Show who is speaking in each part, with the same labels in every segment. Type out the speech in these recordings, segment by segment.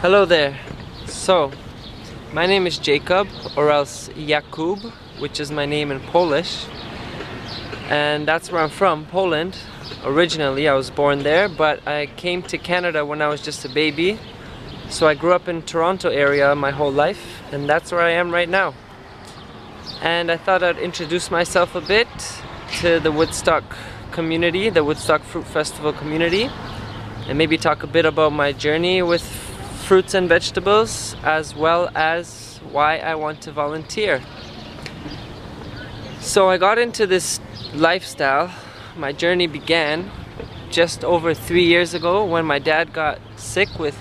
Speaker 1: Hello there. So, my name is Jacob, or else Jakub, which is my name in Polish. And that's where I'm from, Poland. Originally, I was born there, but I came to Canada when I was just a baby. So I grew up in Toronto area my whole life, and that's where I am right now. And I thought I'd introduce myself a bit to the Woodstock community, the Woodstock Fruit Festival community, and maybe talk a bit about my journey with fruits and vegetables, as well as why I want to volunteer. So I got into this lifestyle. My journey began just over 3 years ago when my dad got sick with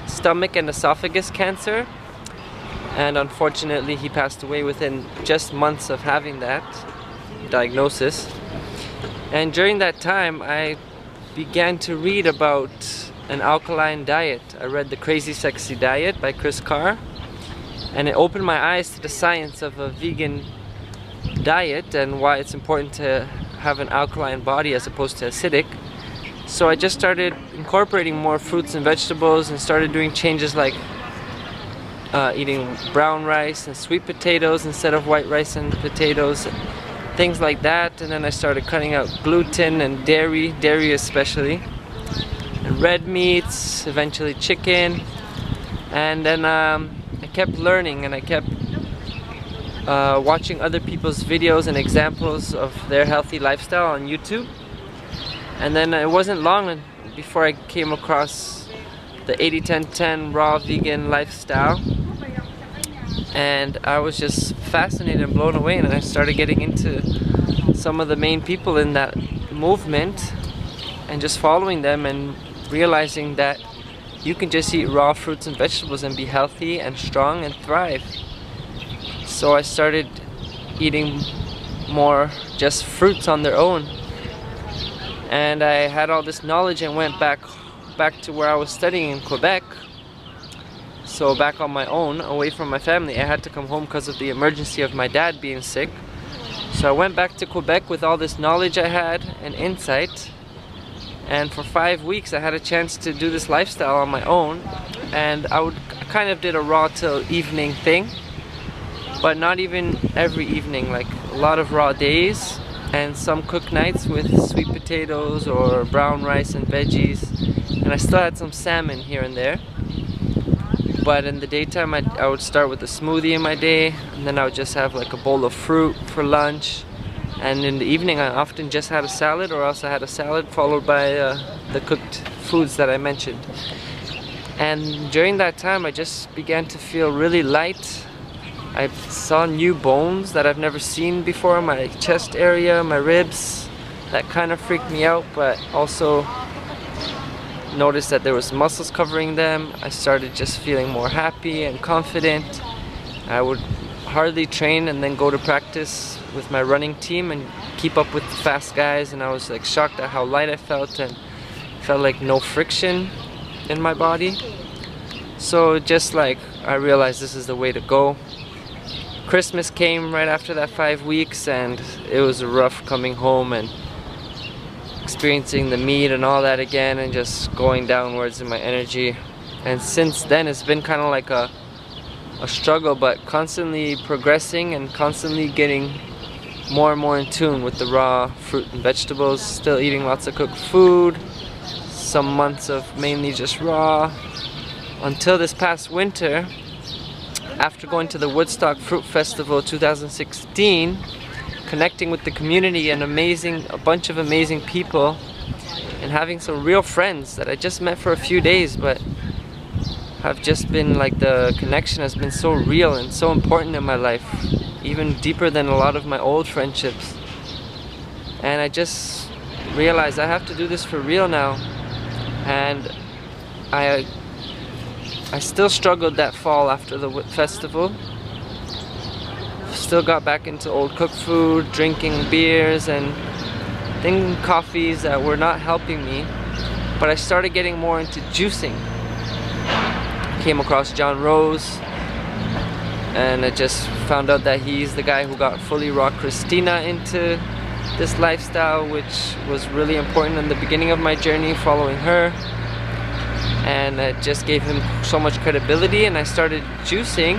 Speaker 1: stomach and esophagus cancer, and unfortunately he passed away within just months of having that diagnosis. And during that time I began to read about an alkaline diet. I read The Crazy Sexy Diet by Chris Carr, and it opened my eyes to the science of a vegan diet and why it's important to have an alkaline body as opposed to acidic. So I just started incorporating more fruits and vegetables and started doing changes like eating brown rice and sweet potatoes instead of white rice and potatoes, things like that. And then I started cutting out gluten and dairy especially, and red meats, eventually chicken. And then I kept learning, and I kept watching other people's videos and examples of their healthy lifestyle on YouTube. And then it wasn't long before I came across the 80-10-10 raw vegan lifestyle, and I was just fascinated and blown away, and I started getting into some of the main people in that movement and just following them and realizing that you can just eat raw fruits and vegetables and be healthy and strong and thrive. So I started eating more just fruits on their own, and I had all this knowledge and went back to where I was studying in Quebec. So back on my own, away from my family. I had to come home because of the emergency of my dad being sick. So I went back to Quebec with all this knowledge I had and insight, and for 5 weeks I had a chance to do this lifestyle on my own. And I kind of did a raw till evening thing, but not even every evening, like a lot of raw days and some cooked nights with sweet potatoes or brown rice and veggies. And I still had some salmon here and there. But in the daytime I would start with a smoothie in my day, and then I would just have like a bowl of fruit for lunch. And in the evening I often just had a salad, or else I had a salad followed by the cooked foods that I mentioned. And during that time I just began to feel really light. I saw new bones that I've never seen before in my chest area, my ribs. That kind of freaked me out, but also noticed that there was muscles covering them. I started just feeling more happy and confident. I would hardly train and then go to practice with my running team and keep up with the fast guys, and I was like shocked at how light I felt, and felt like no friction in my body. So just like I realized this is the way to go. Christmas came right after that 5 weeks, and it was rough coming home and experiencing the meat and all that again, and just going downwards in my energy. And since then it's been kind of like a struggle, but constantly progressing and constantly getting more and more in tune with the raw fruit and vegetables. Still eating lots of cooked food, some months of mainly just raw, until this past winter, after going to the Woodstock Fruit Festival 2016, connecting with the community and a bunch of amazing people, and having some real friends that I just met for a few days, but have just been like, the connection has been so real and so important in my life, even deeper than a lot of my old friendships. And I just realized I have to do this for real now. And I still struggled that fall after the festival. Still got back into old cooked food, drinking beers and coffees that were not helping me. But I started getting more into juicing. Came across John Rose, and I just found out that he's the guy who got Fully Raw Christina into this lifestyle, which was really important in the beginning of my journey following her. and it just gave him so much credibility, and I started juicing.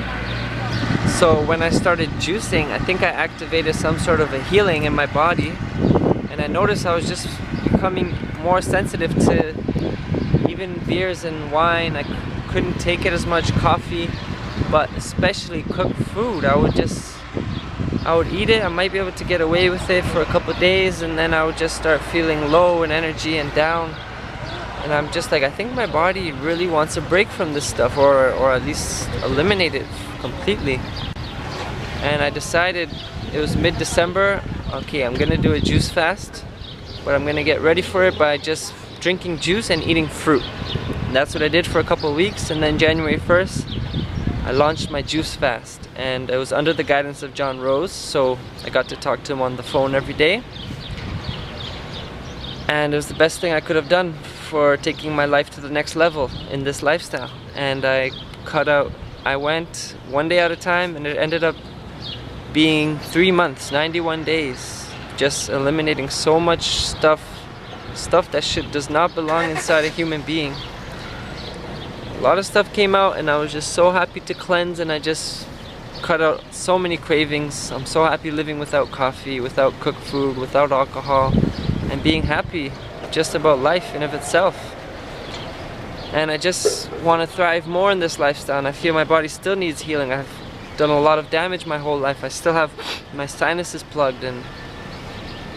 Speaker 1: So when I started juicing, I think I activated some sort of a healing in my body, and I noticed I was just becoming more sensitive to even beers and wine. I couldn't take it as much, coffee, but especially cooked food. I would eat it, I might be able to get away with it for a couple of days, and then I would just start feeling low in energy and down. And I'm just like, I think my body really wants a break from this stuff, or at least eliminate it completely. And I decided, it was mid-December, okay, I'm gonna do a juice fast, but I'm gonna get ready for it by just drinking juice and eating fruit. And that's what I did for a couple of weeks, and then January 1st, I launched my juice fast. And it was under the guidance of John Rose, so I got to talk to him on the phone every day. And it was the best thing I could have done for taking my life to the next level in this lifestyle. And I went one day at a time, and it ended up being 3 months, 91 days, just eliminating so much stuff that does not belong inside a human being. A lot of stuff came out, and I was just so happy to cleanse, and I just cut out so many cravings. I'm so happy living without coffee, without cooked food, without alcohol, and being happy just about life in of itself. And I just want to thrive more in this lifestyle, and I feel my body still needs healing. I've done a lot of damage my whole life. I still have my sinuses plugged, and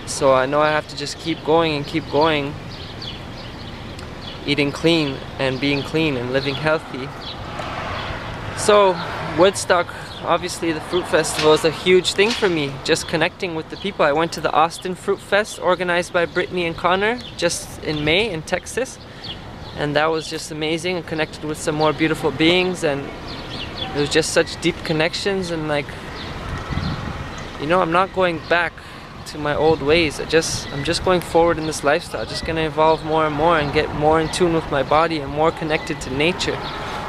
Speaker 1: so I know I have to just keep going and keep going, eating clean and being clean and living healthy. So Woodstock, obviously the fruit festival, is a huge thing for me, just connecting with the people. I went to the Austin Fruit Fest organized by Brittany and Connor just in May in Texas, and that was just amazing. I connected with some more beautiful beings, and it was just such deep connections. And like, you know, I'm not going back to my old ways. I'm just going forward in this lifestyle, just gonna evolve more and more and get more in tune with my body and more connected to nature.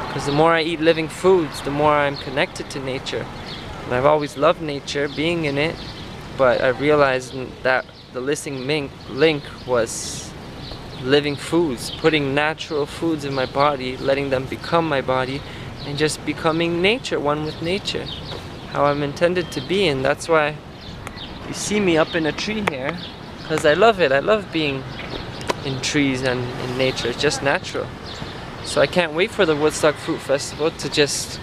Speaker 1: Because the more I eat living foods, the more I'm connected to nature. And I've always loved nature, being in it, but I realized that the missing link was living foods, putting natural foods in my body, letting them become my body, and just becoming nature, one with nature, how I'm intended to be. And that's why you see me up in a tree here, because I love it. I love being in trees and in nature. It's just natural. So I can't wait for the Woodstock Fruit Festival to just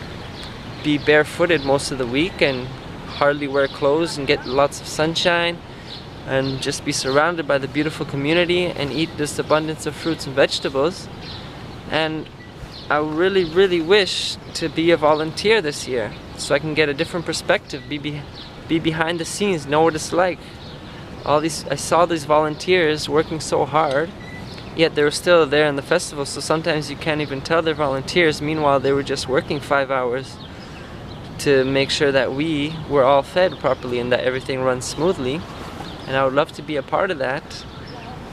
Speaker 1: be barefooted most of the week and hardly wear clothes and get lots of sunshine and just be surrounded by the beautiful community and eat this abundance of fruits and vegetables. And I really, really wish to be a volunteer this year so I can get a different perspective, be behind the scenes, know what it's like. I saw these volunteers working so hard, yet they were still there in the festival, so sometimes you can't even tell they're volunteers. Meanwhile, they were just working 5 hours to make sure that we were all fed properly and that everything runs smoothly. And I would love to be a part of that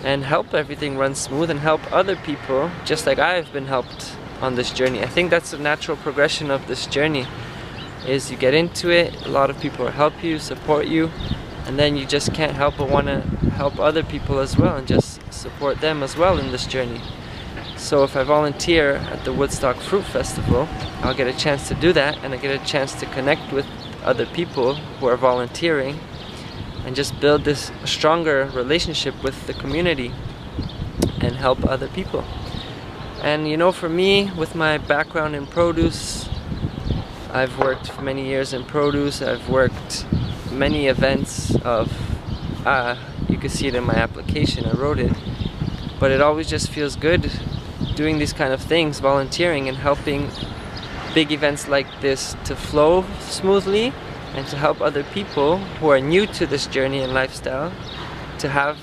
Speaker 1: and help everything run smooth and help other people just like I've been helped on this journey. I think that's the natural progression of this journey, is you get into it, a lot of people will help you, support you, and then you just can't help but want to help other people as well and just support them as well in this journey. So if I volunteer at the Woodstock Fruit Festival, I'll get a chance to do that, and I get a chance to connect with other people who are volunteering and just build this stronger relationship with the community and help other people. And you know, for me, with my background in produce, I've worked for many years in produce. I've worked many events of, you can see it in my application, I wrote it, but it always just feels good doing these kind of things, volunteering and helping big events like this to flow smoothly, and to help other people who are new to this journey and lifestyle to have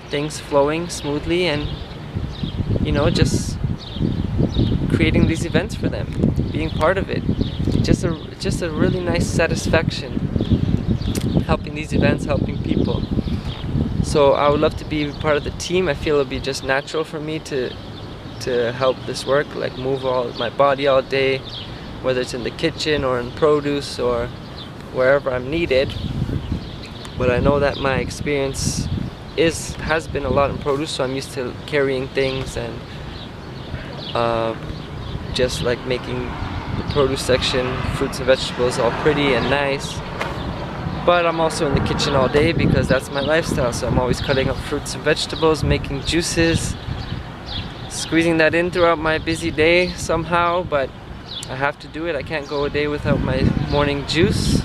Speaker 1: things flowing smoothly, and you know, just creating these events for them, being part of it. Just a really nice satisfaction helping these events, helping people. So I would love to be part of the team. I feel it'll be just natural for me to help this work, like move my body all day, whether it's in the kitchen or in produce or wherever I'm needed. But I know that my experience has been a lot in produce, so I'm used to carrying things and just like making the produce section, fruits and vegetables, all pretty and nice. But I'm also in the kitchen all day because that's my lifestyle, so I'm always cutting up fruits and vegetables, making juices, squeezing that in throughout my busy day somehow, but I have to do it. I can't go a day without my morning juice,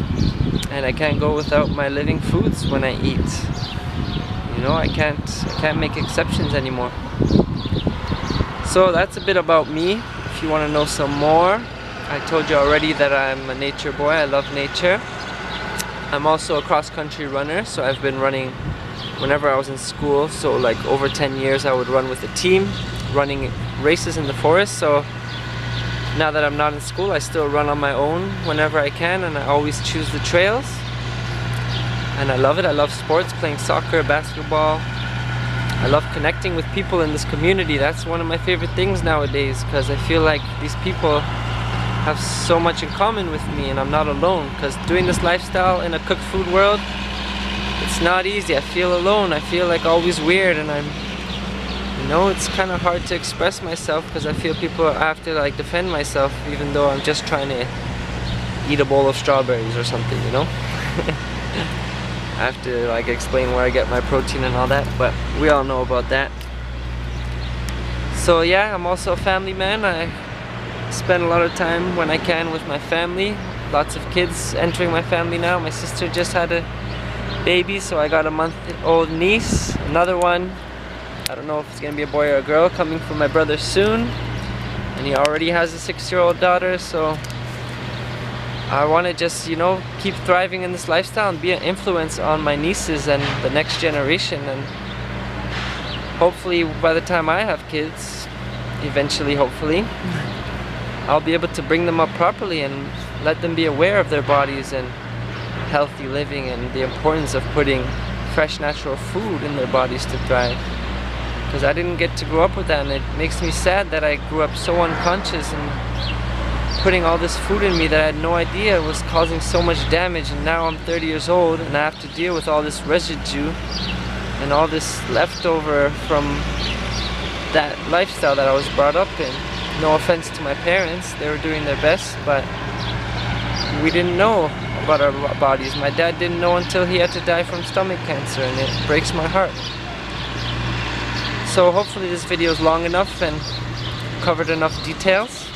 Speaker 1: and I can't go without my living foods when I eat. You know, I can't make exceptions anymore. So that's a bit about me. If you want to know some more, I told you already that I'm a nature boy. I love nature. I'm also a cross-country runner, so I've been running whenever I was in school. So like over 10 years I would run with a team, running races in the forest. So now that I'm not in school, I still run on my own whenever I can, and I always choose the trails. And I love it. I love sports, playing soccer, basketball. I love connecting with people in this community. That's one of my favorite things nowadays, because I feel like these people have so much in common with me and I'm not alone, because doing this lifestyle in a cooked food world, it's not easy. I feel alone. I feel like always weird, and you know, it's kind of hard to express myself because I feel I have to like defend myself even though I'm just trying to eat a bowl of strawberries or something, you know? I have to like explain where I get my protein and all that, but we all know about that. So yeah, I'm also a family man. I spend a lot of time when I can with my family. Lots of kids entering my family now. My sister just had a baby, so I got a month-old niece. Another one, I don't know if it's gonna be a boy or a girl, coming from my brother soon. And he already has a 6-year-old daughter, so I want to just, you know, keep thriving in this lifestyle and be an influence on my nieces and the next generation. And hopefully by the time I have kids, eventually hopefully, I'll be able to bring them up properly and let them be aware of their bodies and healthy living and the importance of putting fresh natural food in their bodies to thrive. Because I didn't get to grow up with that, and it makes me sad that I grew up so unconscious and putting all this food in me that I had no idea was causing so much damage. And now I'm 30 years old and I have to deal with all this residue and all this leftover from that lifestyle that I was brought up in. No offense to my parents, they were doing their best, but we didn't know about our bodies. My dad didn't know until he had to die from stomach cancer, and it breaks my heart. So hopefully this video is long enough and covered enough details.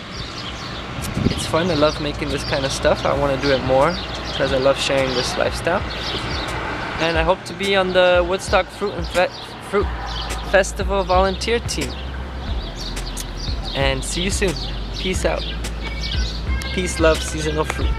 Speaker 1: It's fun. I love making this kind of stuff. I want to do it more because I love sharing this lifestyle. And I hope to be on the Woodstock Fruit Festival volunteer team. And see you soon. Peace out. Peace, love, seasonal fruit.